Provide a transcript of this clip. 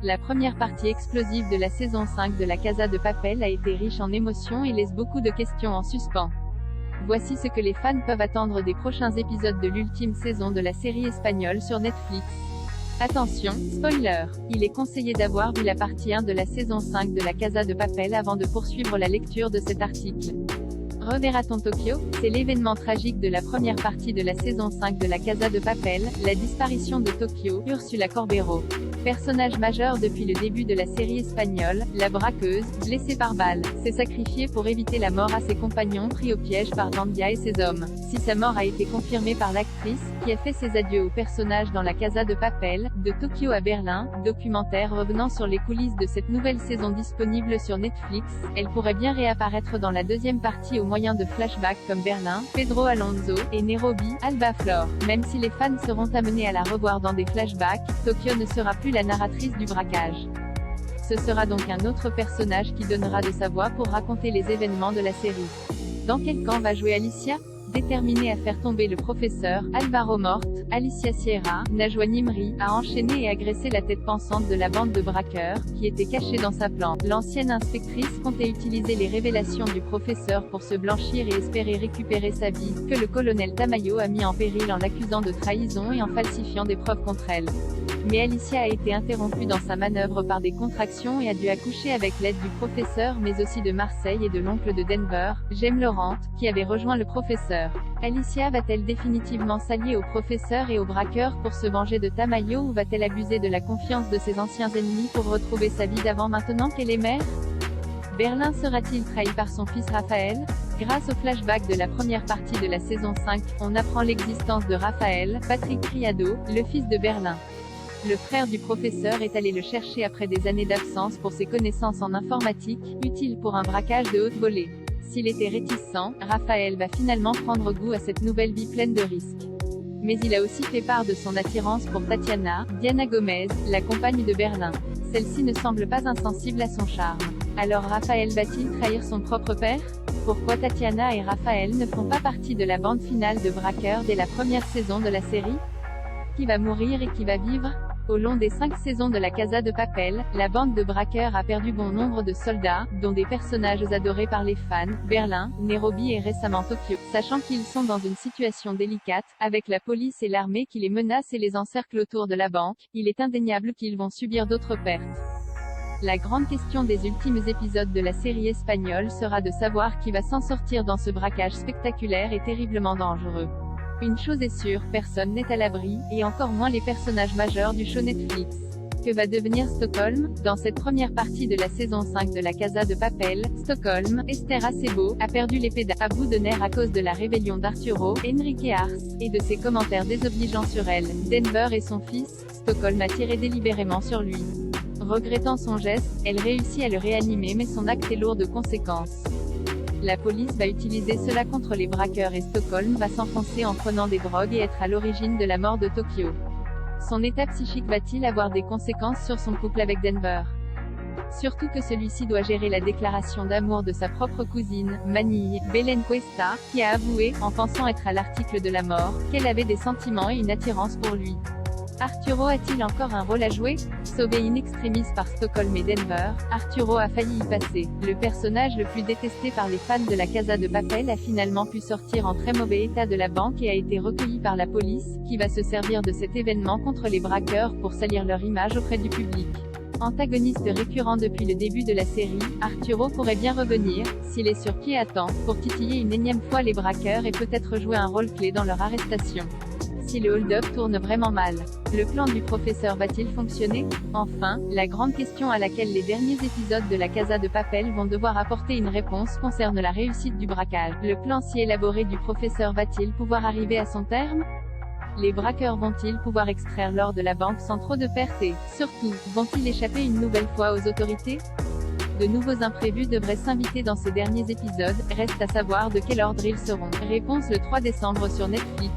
La première partie explosive de la saison 5 de La Casa de Papel a été riche en émotions et laisse beaucoup de questions en suspens. Voici ce que les fans peuvent attendre des prochains épisodes de l'ultime saison de la série espagnole sur Netflix. Attention, spoiler! Il est conseillé d'avoir vu la partie 1 de la saison 5 de La Casa de Papel avant de poursuivre la lecture de cet article. Reverra-t-on Tokyo? C'est l'événement tragique de la première partie de la saison 5 de La Casa de Papel, la disparition de Tokyo, Ursula Corbero. Personnage majeur depuis le début de la série espagnole, la braqueuse, blessée par balle, s'est sacrifiée pour éviter la mort à ses compagnons pris au piège par Gandia et ses hommes. Si sa mort a été confirmée par l'actrice, qui a fait ses adieux au personnage dans La Casa de Papel, de Tokyo à Berlin, documentaire revenant sur les coulisses de cette nouvelle saison disponible sur Netflix, elle pourrait bien réapparaître dans la deuxième partie au moyen de flashbacks comme Berlin, Pedro Alonso, et Nairobi, Alba Flor. Même si les fans seront amenés à la revoir dans des flashbacks, Tokyo ne sera plus la narratrice du braquage. Ce sera donc un autre personnage qui donnera de sa voix pour raconter les événements de la série. Dans quel camp va jouer Alicia? Déterminée à faire tomber le professeur, Alvaro Morte, Alicia Sierra, Najwa Nimri, a enchaîné et agressé la tête pensante de la bande de braqueurs, qui était cachée dans sa plante. L'ancienne inspectrice comptait utiliser les révélations du professeur pour se blanchir et espérer récupérer sa vie, que le colonel Tamayo a mis en péril en l'accusant de trahison et en falsifiant des preuves contre elle. Mais Alicia a été interrompue dans sa manœuvre par des contractions et a dû accoucher avec l'aide du professeur mais aussi de Marseille et de l'oncle de Denver, Jem Laurent, qui avait rejoint le professeur. Alicia va-t-elle définitivement s'allier au professeur et aux braqueurs pour se venger de Tamayo ou va-t-elle abuser de la confiance de ses anciens ennemis pour retrouver sa vie d'avant maintenant qu'elle est mère? Berlin sera-t-il trahi par son fils Raphaël? Grâce au flashback de la première partie de la saison 5, on apprend l'existence de Raphaël, Patrick Criado, le fils de Berlin. Le frère du professeur est allé le chercher après des années d'absence pour ses connaissances en informatique, utiles pour un braquage de haute volée. S'il était réticent, Raphaël va finalement prendre goût à cette nouvelle vie pleine de risques. Mais il a aussi fait part de son attirance pour Tatiana, Diana Gomez, la compagne de Berlin. Celle-ci ne semble pas insensible à son charme. Alors Raphaël va-t-il trahir son propre père? Pourquoi Tatiana et Raphaël ne font pas partie de la bande finale de braqueurs dès la première saison de la série? Qui va mourir et qui va vivre? Au long des 5 saisons de La Casa de Papel, la bande de braqueurs a perdu bon nombre de soldats, dont des personnages adorés par les fans, Berlin, Nairobi et récemment Tokyo. Sachant qu'ils sont dans une situation délicate, avec la police et l'armée qui les menacent et les encerclent autour de la banque, il est indéniable qu'ils vont subir d'autres pertes. La grande question des ultimes épisodes de la série espagnole sera de savoir qui va s'en sortir dans ce braquage spectaculaire et terriblement dangereux. Une chose est sûre, personne n'est à l'abri, et encore moins les personnages majeurs du show Netflix. Que va devenir Stockholm? Dans cette première partie de la saison 5 de La Casa de Papel, Stockholm, Esther Acebo, a perdu l'épée à bout de nerfs à cause de la rébellion d'Arturo, Enrique Ars, et de ses commentaires désobligeants sur elle. Denver et son fils, Stockholm a tiré délibérément sur lui. Regrettant son geste, elle réussit à le réanimer mais son acte est lourd de conséquences. La police va utiliser cela contre les braqueurs et Stockholm va s'enfoncer en prenant des drogues et être à l'origine de la mort de Tokyo. Son état psychique va-t-il avoir des conséquences sur son couple avec Denver? Surtout que celui-ci doit gérer la déclaration d'amour de sa propre cousine, Manille, Belén Cuesta, qui a avoué, en pensant être à l'article de la mort, qu'elle avait des sentiments et une attirance pour lui. Arturo a-t-il encore un rôle à jouer? Sauvé in extremis par Stockholm et Denver, Arturo a failli y passer. Le personnage le plus détesté par les fans de La Casa de Papel a finalement pu sortir en très mauvais état de la banque et a été recueilli par la police, qui va se servir de cet événement contre les braqueurs pour salir leur image auprès du public. Antagoniste récurrent depuis le début de la série, Arturo pourrait bien revenir, s'il est sur pied à temps, pour titiller une énième fois les braqueurs et peut-être jouer un rôle clé dans leur arrestation. Si le hold-up tourne vraiment mal, le plan du professeur va-t-il fonctionner? Enfin, la grande question à laquelle les derniers épisodes de La Casa de Papel vont devoir apporter une réponse concerne la réussite du braquage. Le plan si élaboré du professeur va-t-il pouvoir arriver à son terme? Les braqueurs vont-ils pouvoir extraire l'or de la banque sans trop de pertes et, surtout, vont-ils échapper une nouvelle fois aux autorités? De nouveaux imprévus devraient s'inviter dans ces derniers épisodes, reste à savoir de quel ordre ils seront. Réponse le 3 décembre sur Netflix.